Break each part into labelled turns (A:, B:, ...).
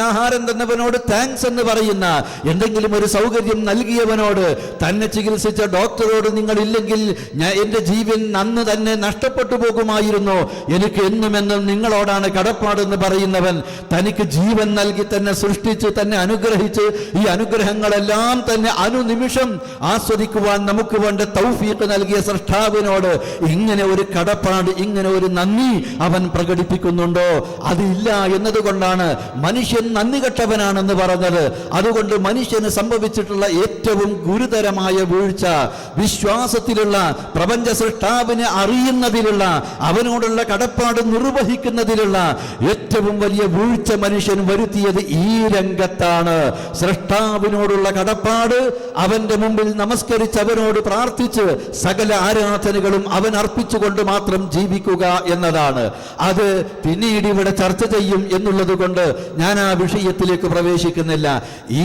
A: ആഹാരം തന്നവനോട് താങ്ക്സ് എന്ന് പറയുന്ന, എന്തെങ്കിലും ഒരു സൗകര്യം നൽകിയവനോട്, തന്നെ ചികിത്സിച്ച ഡോക്ടറോട് നിങ്ങളില്ലെങ്കിൽ എന്റെ ജീവൻ അന്ന് തന്നെ നഷ്ടപ്പെട്ടു പോകുമായിരുന്നു, എനിക്ക് എന്നുമെന്നും നിങ്ങളോടാണ് കടപ്പാടെന്ന് പറയുന്നവൻ, തനിക്ക് ജീവൻ നൽകി തന്നെ സൃഷ്ടിച്ച് തന്നെ അനുഗ്രഹിച്ച് ഈ അനുഗ്രഹങ്ങളെല്ലാം തന്നെ അനുനിമിഷം ആസ്വദിക്കുവാൻ നമുക്ക് വേണ്ട തൗഫീഖ് നൽകിയ സൃഷ്ടാവിനോട് ഇങ്ങനെ ഒരു കടപ്പാട്, ഇങ്ങനെ ഒരു നന്ദി അവൻ പ്രകടിപ്പിക്കുന്നുണ്ടോ? അതില്ല എന്നതുകൊണ്ടാണ് മനുഷ്യൻ നന്ദി കെട്ടവനാണെന്ന് പറഞ്ഞത്. അതുകൊണ്ട് മനുഷ്യന് സംഭവിച്ചിട്ടുള്ള ഏറ്റവും ഗുരുതരമായ വീഴ്ച, വിശ്വാസത്തിലുള്ള, പ്രപഞ്ച സൃഷ്ടാവിനെ അറിയുന്നതിലുള്ള, അവനോടുള്ള കടപ്പാട് നിർവഹിക്കുന്നതിലുള്ള ഏറ്റവും വലിയ വീഴ്ച മനുഷ്യൻ വരുത്തിയത് ഈ രംഗത്താണ്. സൃഷ്ടാവിനോടുള്ള കടപ്പാട്, അവന്റെ മുമ്പിൽ നമസ്കരിച്ച് അവനോട് പ്രാർത്ഥിച്ച് സകല ആരാധനകളും അവൻ അർപ്പിച്ചുകൊണ്ട് മാത്രം ജീവിക്കുക എന്നതാണ്. അത് പിന്നീട് ഇവിടെ ചർച്ച ചെയ്യും എന്നുള്ളത് കൊണ്ട് ഞാൻ ആ വിഷയത്തിലേക്ക് പ്രവേശിക്കുന്നില്ല.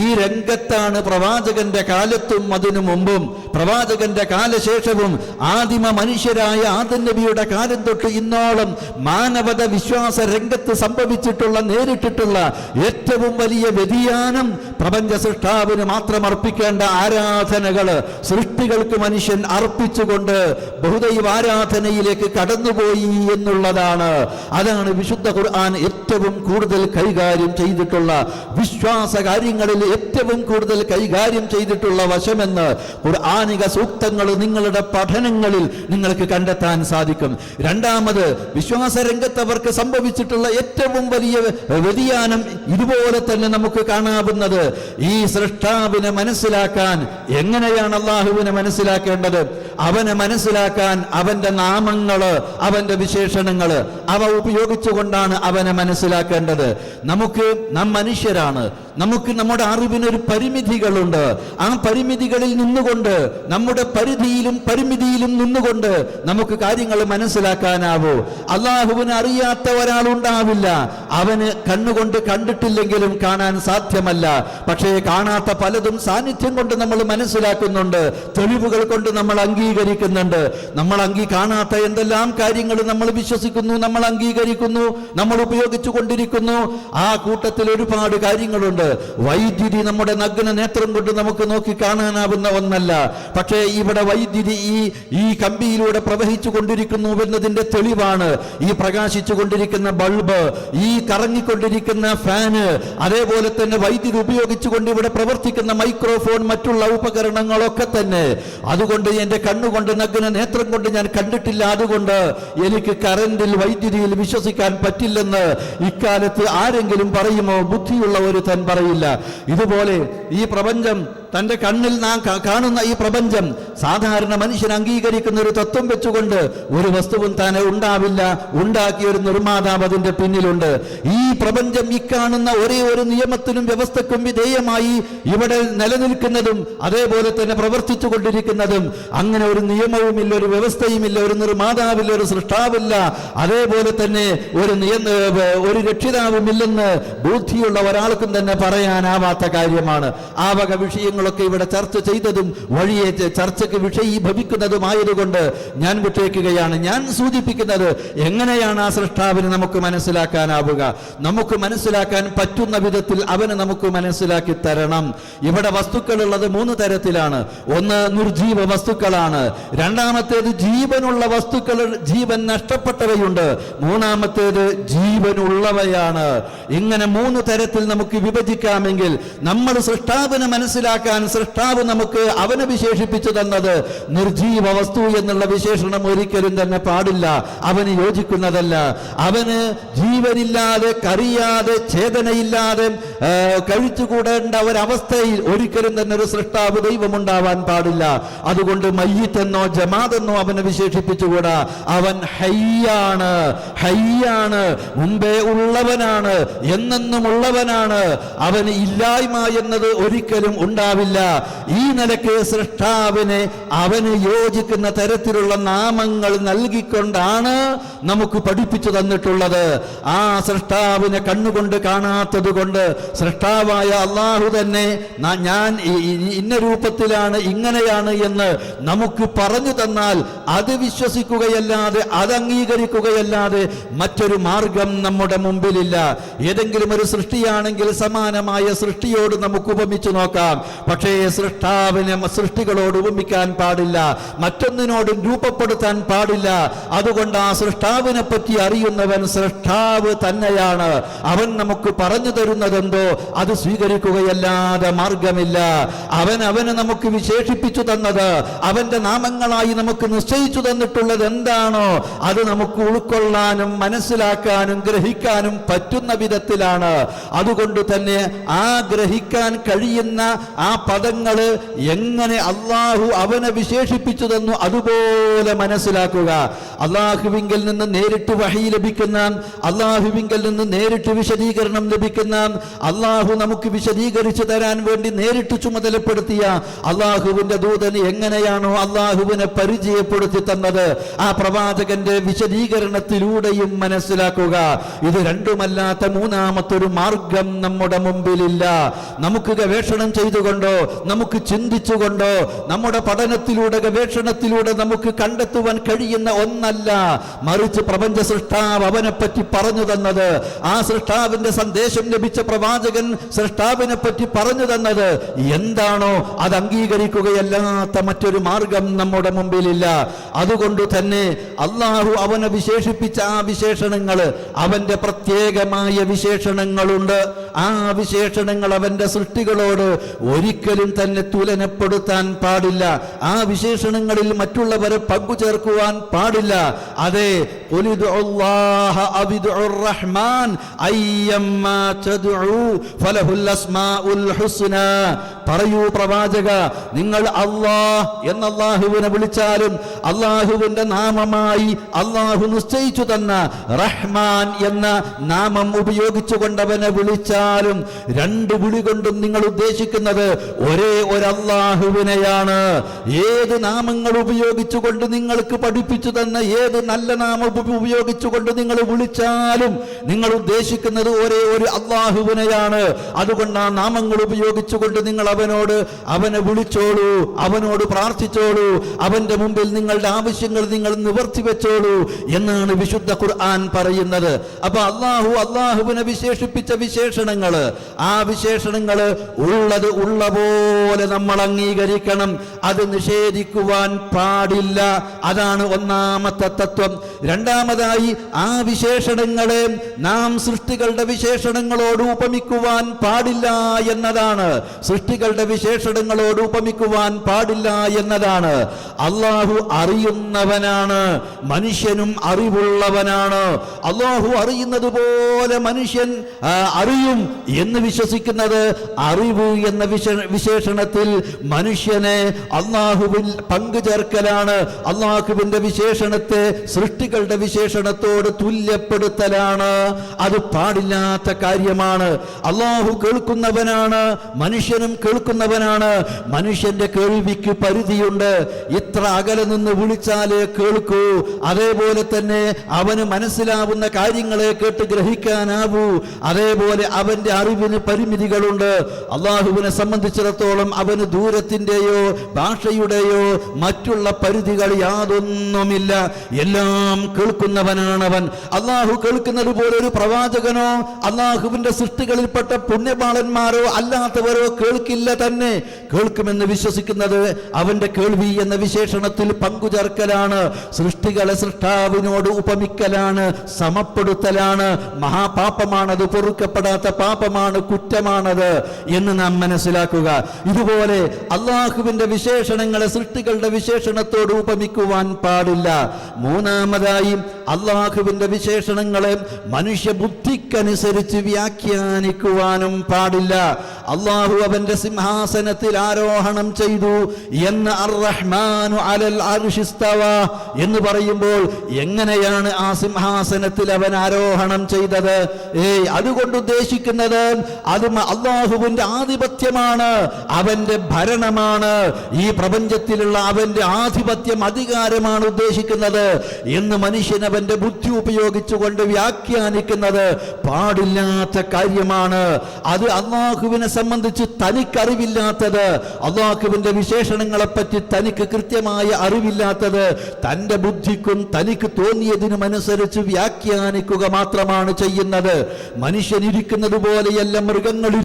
A: ഈ രംഗത്താണ് പ്രവാചകന്റെ കാലത്തും അതിനു മുമ്പും പ്രവാചകന്റെ കാലശേഷവും ആദിമ മനുഷ്യരായ ആദം നബിയുടെ കാലം തൊട്ട് ഇന്നോളം മാനവത വിശ്വാസ രംഗത്ത് സംഭവിച്ചിട്ടുള്ള, നേരിട്ടിട്ടുള്ള ഏറ്റവും വലിയ വ്യതിയാനം പ്രപഞ്ച സൃഷ്ടാവിന് മാത്രം അർപ്പിക്കേണ്ട ആരാധനകള് സൃഷ്ടികൾക്ക് മനുഷ്യൻ അർപ്പിച്ചുകൊണ്ട് ബഹുദൈവ ആരാധനയിലേക്ക് കടന്നുപോയി എന്നുള്ളതാണ്. അതാണ് വിശുദ്ധ ഖുർആൻ ഏറ്റവും കൂടുതൽ കൈകാര്യം ചെയ്തിട്ടുള്ള, വിശ്വാസ കാര്യങ്ങളിൽ ഏറ്റവും കൂടുതൽ കൈകാര്യം ചെയ്തിട്ടുള്ള വശമെന്ന് ഖുർആനിക സൂക്തങ്ങൾ നിങ്ങളുടെ പഠനങ്ങളിൽ നിങ്ങൾക്ക് കണ്ടെത്താൻ സാധിക്കും. രണ്ടാമത്, വിശ്വാസ രംഗത്ത് അവർക്ക് സംഭവിച്ചിട്ടുള്ള ഏറ്റവും വലിയ വ്യതിയാനം ഇതുപോലെ തന്നെ നമുക്ക് കാണാവുന്നത്, ഈ സൃഷ്ടാവിനെ മനസ്സിലാക്കാൻ എങ്ങനെയാണ് അള്ളാഹുവിനെ മനസ്സിലാക്കേണ്ടത്? അവനെ മനസ്സിലാക്കാൻ അവന്റെ നാമങ്ങള്, അവന്റെ വിശേഷണങ്ങള് അവ ഉപയോഗിച്ചുകൊണ്ടാണ് അവനെ മനസ്സിലാക്കേണ്ടത്. നാം മനുഷ്യരാണ്, നമുക്ക് നമ്മുടെ അറിവിനൊരു പരിമിതികളുണ്ട്. ആ പരിമിതികളിൽ നിന്നുകൊണ്ട്, നമ്മുടെ പരിധിയിലും പരിമിതിയിലും നിന്നുകൊണ്ട് നമുക്ക് കാര്യങ്ങൾ മനസ്സിലാക്കാനാവൂ. അള്ളാഹുവിനെ അറിയാത്ത ഒരാളുണ്ടാവില്ല. അവന് കണ്ണുകൊണ്ട് കണ്ടിട്ടില്ലെങ്കിലും കാണാൻ സാധ്യമല്ല. പക്ഷേ കാണാത്ത പലതും സാന്നിധ്യം കൊണ്ട് നമ്മൾ മനസ്സിലാക്കുന്നുണ്ട്, തെളിവുകൾ കൊണ്ട് നമ്മൾ അംഗീകരിക്കുന്നുണ്ട്. നമ്മൾ കാണാത്ത എന്തെല്ലാം കാര്യങ്ങൾ നമ്മൾ വിശ്വസിക്കുന്നു, നമ്മൾ അംഗീകരിക്കുന്നു, നമ്മൾ ഉപയോഗിച്ചു കൊണ്ടിരിക്കുന്നു. ആ കൂട്ടത്തിൽ ഒരുപാട് കാര്യങ്ങളുണ്ട്. വൈദ്യുതി നമ്മുടെ നഗ്ന നേത്രം കൊണ്ട് നമുക്ക് നോക്കി കാണാനാവുന്ന ഒന്നല്ല. പക്ഷേ ഇവിടെ വൈദ്യുതി ഈ കമ്പിയിലൂടെ പ്രവഹിച്ചു കൊണ്ടിരിക്കുന്നു എന്നതിന്റെ തെളിവാണ് ഈ പ്രകാശിച്ചു കൊണ്ടിരിക്കുന്ന ബൾബ്, ഈ കറങ്ങിക്കൊണ്ടിരിക്കുന്ന ഫാന്, അതേപോലെ തന്നെ വൈദ്യുതി ഉപയോഗിച്ചുകൊണ്ട് ഇവിടെ പ്രവർത്തിക്കുന്ന മൈക്രോഫോൺ, മറ്റുള്ള ഉപകരണങ്ങളൊക്കെ തന്നെ. അതുകൊണ്ട് എന്റെ കണ്ണുകൊണ്ട്, നഗ്ന നേത്രം കൊണ്ട് ഞാൻ കണ്ടിട്ടില്ല, അതുകൊണ്ട് എനിക്ക് കറന്റിൽ, വൈദ്യുതിയിൽ വിശ്വസിക്കാൻ പറ്റില്ലെന്ന് ഇക്കാലത്ത് ആരെങ്കിലും പറയുമോ? ബുദ്ധിയുള്ള ഒരുത്തൻ പറയില്ല. ഇതുപോലെ ഈ പ്രപഞ്ചം, തന്റെ കണ്ണിൽ നാം കാണുന്ന ഈ പ്രപഞ്ചം സാധാരണ മനുഷ്യൻ അംഗീകരിക്കുന്ന ഒരു തത്വം വെച്ചുകൊണ്ട് ഒരു വസ്തുവും തന്നെ ഉണ്ടാവില്ല. ഉണ്ടാക്കിയ ഒരു നിർമ്മാതാവ് അതിന്റെ പിന്നിലുണ്ട്. ഈ പ്രപഞ്ചം ഈ കാണുന്ന ഒരേ ഒരു നിയമത്തിനും വ്യവസ്ഥക്കും വിധേയമായി ഇവിടെ നിലനിൽക്കുന്നതും അതേപോലെ തന്നെ പ്രവർത്തിച്ചു കൊണ്ടിരിക്കുന്നതും. അങ്ങനെ ഒരു നിയമവുമില്ല, ഒരു വ്യവസ്ഥയുമില്ല, ഒരു നിർമ്മാതാവില്ല, ഒരു സൃഷ്ടാവില്ല, അതേപോലെ തന്നെ ഒരു രക്ഷിതാവുമില്ലെന്ന് ബുദ്ധിയുള്ള ഒരാൾക്കും തന്നെ പറയാനാവാത്ത കാര്യമാണ്. ആ വക വിഷയങ്ങളൊക്കെ ഇവിടെ ചർച്ച ചെയ്തതും വഴിയെ ചർച്ചയ്ക്ക് വിഷയീഭവിക്കുന്നതുമായതുകൊണ്ട് ഞാൻ വിട്ടേക്കുകയാണ്. ഞാൻ സൂചിപ്പിക്കുന്നത്, എങ്ങനെയാണ് ആ സൃഷ്ടാവിനെ നമുക്ക് മനസ്സിലാക്കാനാവുക? നമുക്ക് മനസ്സിലാക്കാൻ പറ്റുന്ന വിധത്തിൽ അവനെ നമുക്ക് മനസ്സിലാക്കി തരണം. ഇവിടെ വസ്തുക്കളുള്ളത് 3 തരത്തിലാണ്. ഒന്ന് നിർജീവ വസ്തുക്കളാണ്, രണ്ടാമത്തേത് ജീവനുള്ള വസ്തുക്കൾ, ജീവൻ നഷ്ടപ്പെട്ടവയുണ്ട്, മൂന്നാമത്തേത് ജീവനുള്ളവയാണ്. ഇങ്ങനെ 3 തരത്തിൽ നമുക്ക് വിഭജിക്കാമെങ്കിൽ നമ്മൾ സൃഷ്ടാവിനെ മനസ്സിലാക്കാൻ സൃഷ്ടാവ് നമുക്ക് അവനെ വിശേഷിപ്പിച്ചു തന്നത് നിർജീവ വസ്തു എന്നുള്ള വിശേഷണം ഒരിക്കലും തന്നെ പാടില്ല, അവന് യോജിക്കുന്നതല്ല. അവന് ജീവനില്ലാതെ, കറിയാതെ, ചേതനയില്ലാതെ കഴിച്ചുകൂടേണ്ട ഒരവസ്ഥയിൽ ഒരിക്കലും തന്നെ ഒരു സൃഷ്ടാവ് ദൈവമുണ്ടാവാൻ പാടില്ല. അതുകൊണ്ട് മയ്യിത്തെന്നോ ജമാദെന്നോ അവനെ വിശേഷിപ്പിച്ചുകൂടാ. അവൻ ഹയ്യാണ്, ഹയ്യാണ്, മുമ്പേ ഉള്ളവനാണ്, എന്നെന്നും ഉള്ളവനാണ്. അവന് ഇല്ലായ്മ എന്നത് ഒരിക്കലും ഉണ്ടാകും സൃഷ്ടാവില്ല. ഈ നിലക്ക് സൃഷ്ടാവിനെ അവന് യോജിക്കുന്ന തരത്തിലുള്ള നാമങ്ങൾ നൽകിക്കൊണ്ടാണ് നമുക്ക് പഠിപ്പിച്ചു തന്നിട്ടുള്ളത്. ആ സൃഷ്ടാവിനെ കണ്ണുകൊണ്ട് കാണാത്തത് കൊണ്ട് സൃഷ്ടാവായ അള്ളാഹു തന്നെ ഞാൻ ഇന്ന രൂപത്തിലാണ് ഇങ്ങനെയാണ് എന്ന് നമുക്ക് പറഞ്ഞു തന്നാൽ അത് വിശ്വസിക്കുകയല്ലാതെ അത് അംഗീകരിക്കുകയല്ലാതെ മറ്റൊരു മാർഗം നമ്മുടെ മുമ്പിലില്ല. ഏതെങ്കിലും ഒരു സൃഷ്ടിയാണെങ്കിൽ സമാനമായ സൃഷ്ടിയോട് നമുക്ക് ഉപമിച്ചു നോക്കാം. പക്ഷേ സൃഷ്ടാവിനെ സൃഷ്ടികളോട് ഉപമിക്കാൻ പാടില്ല, മറ്റൊന്നിനോടും രൂപപ്പെടുത്താൻ പാടില്ല. അതുകൊണ്ട് ആ സൃഷ്ടാവിനെ പറ്റി അറിയുന്നവൻ സൃഷ്ടാവ് തന്നെയാണ്. അവൻ നമുക്ക് പറഞ്ഞു തരുന്നതെന്തോ അത് സ്വീകരിക്കുകയല്ലാതെ മാർഗമില്ല. അവന് നമുക്ക് വിശേഷിപ്പിച്ചു തന്നത്, അവന്റെ നാമങ്ങളായി നമുക്ക് നിശ്ചയിച്ചു തന്നിട്ടുള്ളത് എന്താണോ അത് നമുക്ക് ഉൾക്കൊള്ളാനും മനസ്സിലാക്കാനും ഗ്രഹിക്കാനും പറ്റുന്ന വിധത്തിലാണ്. അതുകൊണ്ട് തന്നെ ആ ഗ്രഹിക്കാൻ കഴിയുന്ന ആ പദങ്ങള് എങ്ങനെ അള്ളാഹു അവനെ വിശേഷിപ്പിച്ചു തന്നു അതുപോലെ മനസ്സിലാക്കുക. അള്ളാഹുവിങ്കിൽ നിന്ന് നേരിട്ട് വഹി ലഭിക്കുന്ന, അള്ളാഹുവിങ്കിൽ നിന്ന് നേരിട്ട് വിശദീകരണം ലഭിക്കുന്ന, അള്ളാഹു നമുക്ക് വിശദീകരിച്ചു തരാൻ വേണ്ടി നേരിട്ട് ചുമതലപ്പെടുത്തിയ അള്ളാഹുവിന്റെ ദൂതന് എങ്ങനെയാണോ അള്ളാഹുവിനെ പരിചയപ്പെടുത്തി തന്നത് ആ പ്രവാചകന്റെ വിശദീകരണത്തിലൂടെയും മനസ്സിലാക്കുക. ഇത് രണ്ടുമല്ലാത്ത മൂന്നാമത്തൊരു മാർഗം നമ്മുടെ മുമ്പിലില്ല. നമുക്ക് ഗവേഷണം ചെയ്തുകൊണ്ടോ നമുക്ക് ചിന്തിച്ചുകൊണ്ടോ നമ്മുടെ പഠനത്തിലൂടെ ഗവേഷണത്തിലൂടെ നമുക്ക് കണ്ടെത്തുവാൻ കഴിയുന്ന ഒന്നല്ല. മറിച്ച് പ്രപഞ്ച സൃഷ്ടാവ് അവനെ പറ്റി പറഞ്ഞു തന്നത്, ആ സൃഷ്ടാവിന്റെ സന്ദേശം ലഭിച്ച പ്രവാചകൻ സൃഷ്ടാവിനെ പറ്റി പറഞ്ഞു തന്നത് എന്താണോ അത് അംഗീകരിക്കുകയല്ലാത്ത മറ്റൊരു മാർഗം നമ്മുടെ മുമ്പിലില്ല. അതുകൊണ്ട് തന്നെ അള്ളാഹു അവനെ വിശേഷിപ്പിച്ച ആ വിശേഷണങ്ങൾ അവന്റെ പ്രത്യേകമായ വിശേഷണങ്ങളുണ്ട്. ആ വിശേഷണങ്ങൾ അവന്റെ സൃഷ്ടികളോട് ഒരിക്കലും തന്നെ തുലനപ്പെടുത്താൻ പാടില്ല. ആ വിശേഷണങ്ങളിൽ മറ്റുള്ളവരെ പങ്കുചേർക്കുവാൻ പാടില്ല. അതെ, പറയൂ പ്രവാചക, നിങ്ങൾ അല്ലാഹ് എന്ന അല്ലാഹുവിനെ വിളിച്ചാലും അല്ലാഹുവിന്റെ നാമമായി അല്ലാഹു നിശ്ചയിച്ചു തന്ന റഹ്മാൻ എന്ന നാമം ഉപയോഗിച്ചുകൊണ്ടവനെ വിളിച്ചാലും രണ്ട് വിളി കൊണ്ടും നിങ്ങൾ ഉദ്ദേശിക്കുന്നത് ഒരേ ഒരു അല്ലാഹുവിനെയാണ്. ഏത് നാമങ്ങൾ ഉപയോഗിച്ചുകൊണ്ട് നിങ്ങൾക്ക് പഠിപ്പിച്ചു തന്ന ഏത് നല്ല നാമം ഉപയോഗിച്ചുകൊണ്ട് നിങ്ങൾ വിളിച്ചാലും നിങ്ങൾ ഉദ്ദേശിക്കുന്നത് ഒരേ ഒരു അല്ലാഹുവിനെയാണ്. അതുകൊണ്ട് ആ നാമങ്ങൾ ഉപയോഗിച്ചുകൊണ്ട് നിങ്ങൾ അവനെ വിളിച്ചോളൂ, അവനോട് പ്രാർത്ഥിച്ചോളൂ, അവന്റെ മുമ്പിൽ നിങ്ങളുടെ ആവശ്യങ്ങൾ നിങ്ങൾ നിവർത്തി വെച്ചോളൂ എന്നാണ് വിശുദ്ധ ഖുർആൻ പറയുന്നത്. അപ്പൊ അള്ളാഹുവിനെ വിശേഷിപ്പിച്ച വിശേഷണങ്ങൾ, ആ വിശേഷണങ്ങൾ ഉള്ളത് ഉള്ള പോലെ നമ്മൾ അംഗീകരിക്കണം. അത് നിഷേധിക്കുവാൻ പാടില്ല. അതാണ് ഒന്നാമത്തെ തത്വം. രണ്ടാമതായി, ആ വിശേഷണങ്ങളെ നാം സൃഷ്ടികളുടെ വിശേഷണങ്ങളോട് ഉപമിക്കുവാൻ പാടില്ല എന്നതാണ്. സൃഷ്ടികളുടെ വിശേഷണങ്ങളോട് ഉപമിക്കുവാൻ പാടില്ല എന്നതാണ്. അള്ളാഹു അറിയുന്നവനാണ്, മനുഷ്യനും അറിവുള്ളവനാണ്. അള്ളാഹു അറിയുന്നത് പോലെ മനുഷ്യൻ അറിയും എന്ന് വിശ്വസിക്കുന്നത് അറിവ് എന്ന വിശേഷണത്തിൽ മനുഷ്യനെ അള്ളാഹുവിൽ പങ്കുചേർക്കലാണ്. അള്ളാഹുവിന്റെ വിശേഷണത്തെ സൃഷ്ടികളുടെ വിശേഷണത്തോട് തുല്യപ്പെടുത്തലാണ്. അത് പാടില്ലാത്ത കാര്യമാണ്. അള്ളാഹു കേൾക്കുന്നവനാണ്, മനുഷ്യനും കേൾക്കുന്നവനാണ്. മനുഷ്യന്റെ കേൾവിക്ക് പരിധിയുണ്ട്. ഇത്ര അകലെ നിന്ന് വിളിച്ചാലേ കേൾക്കൂ. അതേപോലെ തന്നെ അവന് മനസ്സിലാവുന്ന കാര്യങ്ങളെ കേട്ട് ഗ്രഹിക്കാനാവൂ. അതേപോലെ അവന്റെ അറിവിന് പരിമിതികളുണ്ട്. അള്ളാഹുവിനെ സംബന്ധിച്ചിടത്തോളം അവന് ദൂരത്തിന്റെയോ ഭാഷയുടെയോ മറ്റുള്ള പരിധികൾ യാതൊന്നുമില്ല. എല്ലാം കേൾക്കുന്നവനാണവൻ. അള്ളാഹു കേൾക്കുന്നത് പോലെ ഒരു പ്രവാചകനോ അള്ളാഹുവിന്റെ സൃഷ്ടികളിൽപ്പെട്ട പുണ്യപാളന്മാരോ അല്ലാത്തവരോ കേൾക്കില്ല തന്നെ. കേൾക്കുമെന്ന് വിശ്വസിക്കുന്നത് അവന്റെ കേൾവി എന്ന വിശേഷണത്തിൽ പങ്കുചേർക്കലാണ്. സൃഷ്ടികളെ സൃഷ്ടാവിനോട് ഉപമിക്കലാണ്, സമപ്പെടുത്തലാണ്. മഹാപാപമാണത്, പൊറുക്കപ്പെടാത്ത പാപമാണ്, കുറ്റമാണത് എന്ന് നാം മനസ്സിലാക്കുക. ഇതുപോലെ അള്ളാഹുവിന്റെ വിശേഷണങ്ങളെ സൃഷ്ടികളുടെ വിശേഷണത്തോട് ഉപമിക്കുവാൻ പാടില്ല. മൂന്നാമതായി, അള്ളാഹുവിന്റെ വിശേഷണങ്ങളെ മനുഷ്യ ബുദ്ധിക്കനുസരിച്ച് വ്യാഖ്യാനിക്കുവാനും പാടില്ല. അല്ലാഹു അവന്റെ സിംഹാസനത്തിൽ ആരോഹണം ചെയ്തു എന്ന് അർ-റഹ്മാനു അലൽ അർശി ഇസ്തവ എന്ന് പറയുമ്പോൾ എങ്ങനെയാണ് ആ സിംഹാസനത്തിൽ അവൻ ആരോഹണം ചെയ്തത്? അതുകൊണ്ട് ഉദ്ദേശിക്കുന്നത് അത് അല്ലാഹുവിന്റെ ആധിപത്യമാണ്, അവന്റെ ഭരണമാണ്, ഈ പ്രപഞ്ചത്തിലുള്ള അവന്റെ ആധിപത്യം, അധികാരമാണ് ഉദ്ദേശിക്കുന്നത് എന്ന് മനുഷ്യൻ അവന്റെ ബുദ്ധി ഉപയോഗിച്ചുകൊണ്ട് വ്യാഖ്യാനിക്കുന്നത് പാടില്ലാത്ത കാര്യമാണ്. അത് അല്ലാഹുവിനെ സംബന്ധിച്ച് തനിക്കറിവില്ലാത്തത്, അല്ലാഹുവിന്റെ വിശേഷണങ്ങളെ പറ്റി തനിക്ക് കൃത്യമായ അറിവില്ലാത്തത് തന്റെ ബുദ്ധിക്കും തനിക്ക് തോന്നിയതിനുമനുസരിച്ച് വ്യാഖ്യാനിക്കുക മാത്രമാണ് ചെയ്യുന്നത്. മനുഷ്യനിരിക്കുന്നത് പോലെയല്ല മൃഗങ്ങൾ